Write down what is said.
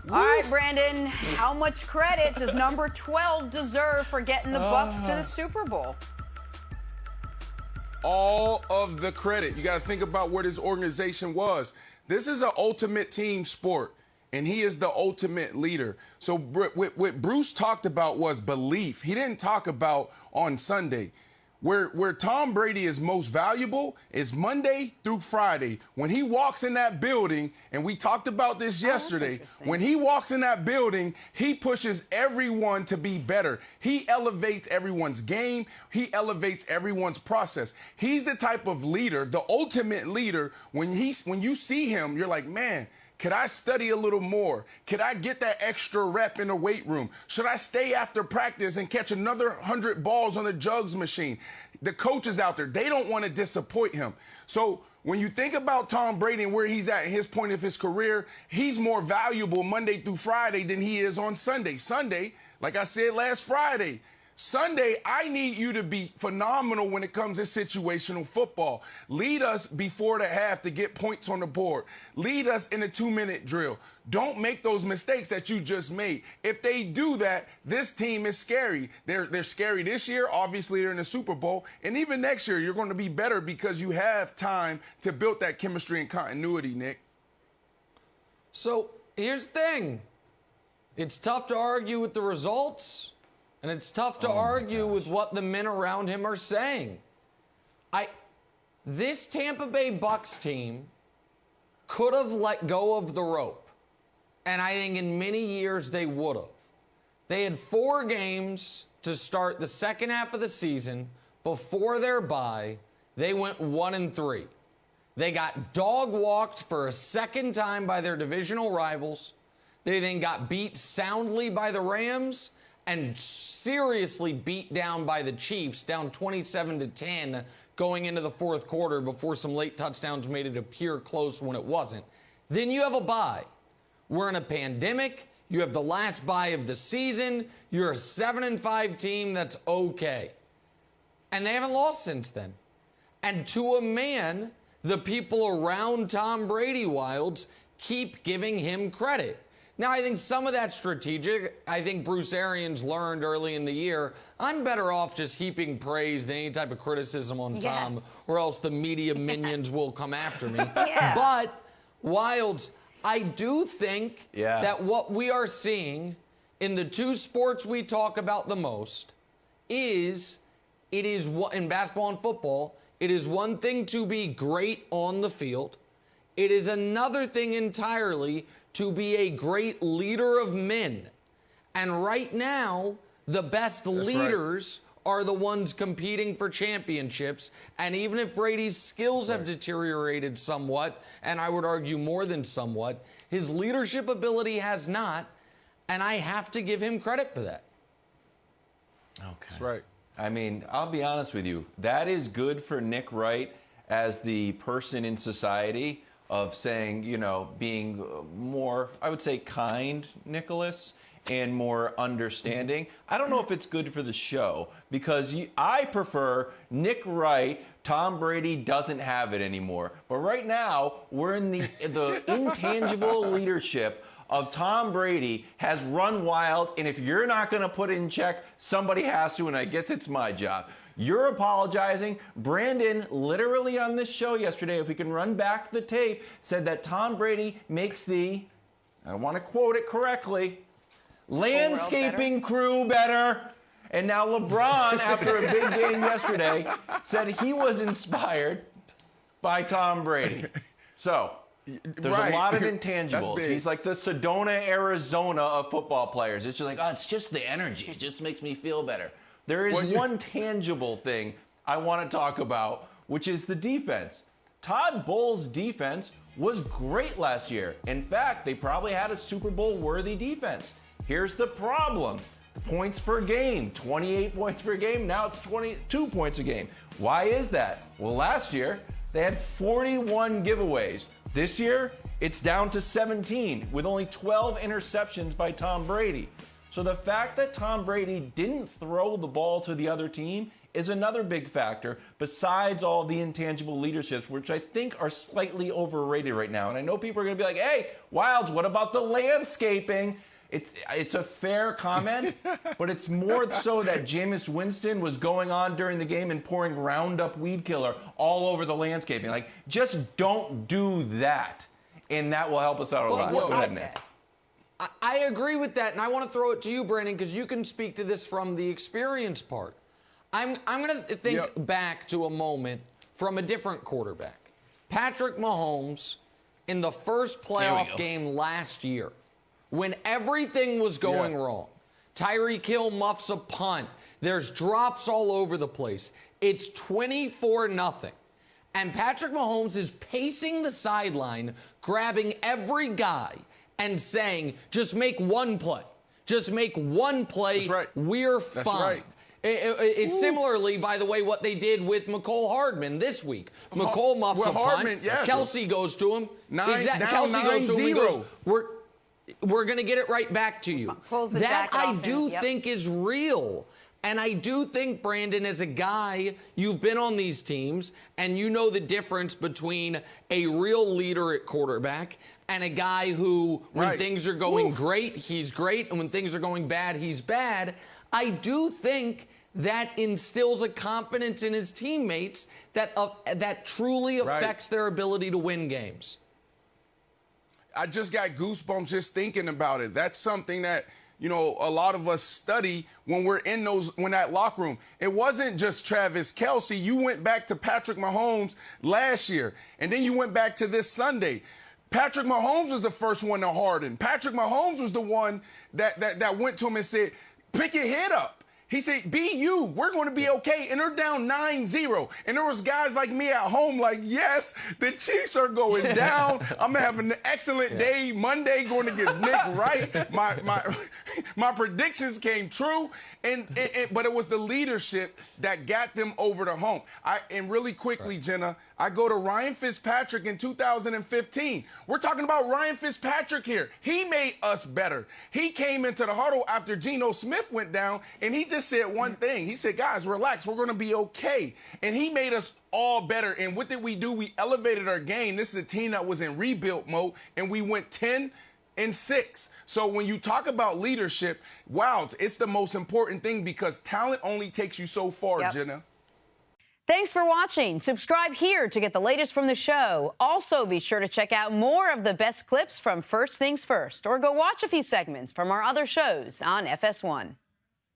All right, Brandon, how much credit does number 12 deserve for getting the Bucs to the Super Bowl? All of the credit. You got to think about where this organization was. This is an ultimate team sport, and he is the ultimate leader. So what Bruce talked about was belief. He didn't talk about on Sunday. Where Tom Brady is most valuable is Monday through Friday. When he walks in that building, and we talked about this yesterday, when he walks in that building, he pushes everyone to be better. He elevates everyone's game. He elevates everyone's process. He's the type of leader, the ultimate leader. When you see him, you're like, man, could I study a little more? Could I get that extra rep in the weight room? Should I stay after practice and catch another 100 balls on the jugs machine? The coaches out there, they don't want to disappoint him. So when you think about Tom Brady and where he's at his point of his career, he's more valuable Monday through Friday than he is on Sunday. Sunday, like I said last Friday, Sunday, I need you to be phenomenal when it comes to situational football. Lead us before the half to get points on the board. Lead us in a 2-minute drill. Don't make those mistakes that you just made. If they do that, this team is scary. They're scary this year. Obviously, they're in the Super Bowl. And even next year, you're going to be better because you have time to build that chemistry and continuity, Nick. So here's the thing. It's tough to argue with the results. And it's tough to argue with what the men around him are saying. This Tampa Bay Bucs team could have let go of the rope. And I think in many years they would have. They had 4 games to start the second half of the season. Before their bye, they went 1-3. They got dog-walked for a second time by their divisional rivals. They then got beat soundly by the Rams and seriously beat down by the Chiefs, down 27-10 going into the fourth quarter before some late touchdowns made it appear close when it wasn't. Then you have a bye. We're in a pandemic. You have the last bye of the season. You're a 7-5 team that's okay. And they haven't lost since then. And to a man, the people around Tom Brady Wilds keep giving him credit. Now, I think some of that's strategic. I think Bruce Arians learned early in the year, I'm better off just heaping praise than any type of criticism on Tom, or else the media minions will come after me. But, Wilds, I do think that what we are seeing in the 2 sports we talk about the most is, in basketball and football, it is one thing to be great on the field. It is another thing entirely to be a great leader of men. And right now, the best leaders are the ones competing for championships. And even if Brady's skills have deteriorated somewhat, and I would argue more than somewhat, his leadership ability has not. And I have to give him credit for that. Okay. That's right. I mean, I'll be honest with you. That is good for Nick Wright as the person in society of saying, you know, being more, I would say, kind, Nicholas, and more understanding. I don't know if it's good for the show because I prefer Nick Wright. Tom Brady doesn't have it anymore. But right now, we're in the intangible leadership of Tom Brady has run wild. And if you're not going to put it in check, somebody has to, and I guess it's my job. You're apologizing. Brandon, literally on this show yesterday, if we can run back the tape, said that Tom Brady makes the, I want to quote it correctly, landscaping crew better. And now LeBron, after a big game yesterday, said he was inspired by Tom Brady. So there's a lot of intangibles. He's like the Sedona, Arizona of football players. It's just like, oh, it's just the energy. It just makes me feel better. There is one tangible thing I want to talk about, which is the defense. Todd Bowles' defense was great last year. In fact, they probably had a Super Bowl-worthy defense. Here's the problem. Points per game, 28 points per game. Now it's 22 points a game. Why is that? Well, last year, they had 41 giveaways. This year, it's down to 17 with only 12 interceptions by Tom Brady. So the fact that Tom Brady didn't throw the ball to the other team is another big factor besides all the intangible leaderships, which I think are slightly overrated right now. And I know people are going to be like, hey, Wilds, what about the landscaping? It's a fair comment, but it's more so that Jameis Winston was going on during the game and pouring Roundup weed killer all over the landscaping. Like, just don't do that, and that will help us out a lot. Go ahead, Nick. I agree with that, and I want to throw it to you, Brandon, because you can speak to this from the experience part. I'm going to think back to a moment from a different quarterback. Patrick Mahomes in the first playoff game last year, when everything was going wrong. Tyreek Hill muffs a punt. There's drops all over the place. It's 24-0. And Patrick Mahomes is pacing the sideline, grabbing every guy and saying, just make one play. Just make one play. That's right. We're That's fine. Right. It's similarly, by the way, what they did with McCole Hardman this week. McCole muffs a punt. Yes. Kelsey goes to him. Kelsey goes to him. He goes, we're going to get it right back to you. That I do think is real. And I do think, Brandon, as a guy, you've been on these teams, and you know the difference between a real leader at quarterback and a guy who, when things are going great, he's great, and when things are going bad, he's bad. I do think that instills a confidence in his teammates that truly affects their ability to win games. I just got goosebumps just thinking about it. That's something that, you know, a lot of us study when we're in that locker room. It wasn't just Travis Kelce. You went back to Patrick Mahomes last year, and then you went back to this Sunday. Patrick Mahomes was the first one to harden. Patrick Mahomes was the one that went to him and said, pick your head up. He said, be you. We're going to be okay. And they're down 9-0. And there was guys like me at home like, yes, the Chiefs are going down. I'm having an excellent day. Monday going against Nick Wright. My predictions came true. But it was the leadership that got them over the hump. And really quickly, Jenna, I go to Ryan Fitzpatrick in 2015. We're talking about Ryan Fitzpatrick here. He made us better. He came into the huddle after Geno Smith went down, and he just said one thing. He said, guys, relax. We're going to be okay. And he made us all better. And what did we do? We elevated our game. This is a team that was in rebuild mode, and we went 10-6. So when you talk about leadership, wow, it's the most important thing because talent only takes you so far, Jenna. Thanks for watching. Subscribe here to get the latest from the show. Also, be sure to check out more of the best clips from First Things First, or go watch a few segments from our other shows on FS1.